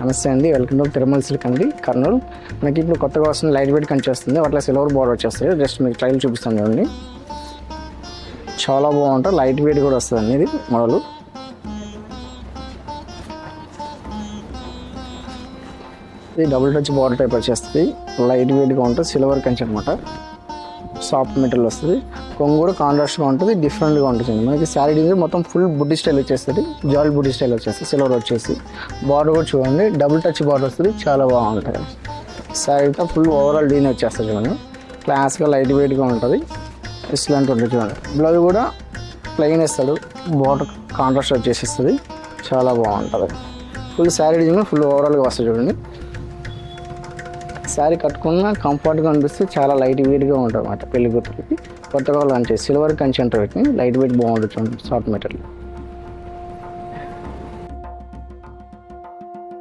నమస్తే అండి, welcome to Tirumala silk అండి, కర్నూలు. మనకి ఇప్పుడు కొత్తగా వస్తుంది లైట్ వెయిట్ కంచి వస్తుంది, అట్లా సిల్వర్ బార్డర్ వచ్చేస్తుంది. జస్ట్ మీకు ట్రైల్ చూపిస్తాను చూడండి, చాలా బాగుంటుంది. లైట్ వెయిట్ కూడా వస్తుంది అండి ఇది మోడల్. ఇది డబుల్ టచ్ బార్డర్ టైప్ వచ్చేస్తుంది, లైట్ వెయిట్గా ఉంటుంది. సిల్వర్ కంచి అనమాట, సాఫ్ట్ మెటీరియల్ వస్తుంది. కొంగు కూడా కాంట్రాస్ట్గా ఉంటుంది, డిఫరెంట్గా ఉంటుంది. మనకి శారీ డిజైన్ మొత్తం ఫుల్ బుడ్డి స్టైల్ వచ్చేస్తుంది, జాల్ బుడ్డి స్టైల్ వచ్చేస్తుంది. సిల్వర్ వచ్చేసి బార్డర్ కూడా చూడండి, డబుల్ టచ్ బార్డర్ వస్తుంది, చాలా బాగుంటుంది. శారీతో ఫుల్ ఓవరాల్ డిజైన్ వచ్చేస్తుంది చూడండి, క్లాస్గా లైట్ వెయిట్గా ఉంటుంది. ఎక్సలెంట్ ఉంటుంది చూడండి. బ్లౌజ్ కూడా ప్లెయిన్ వేస్తాడు, బార్డర్ కాంట్రాస్ట్ వచ్చేసిస్తుంది, చాలా బాగుంటుంది. ఫుల్ శారీ డిజైన్ ఫుల్ ఓవరాల్గా వస్తుంది చూడండి. శారీ కట్టుకున్న కంఫర్ట్గా అనిపిస్తే చాలా లైట్ వెయిట్గా ఉంటుంది అన్నమాట. పెళ్లి కూతురికి కొత్తగా లాంచ్ చేసి సిల్వర్ కంచి అంటే లైట్ వెయిట్ బాగుంటుంది, సాఫ్ట్ మెటీరియల్.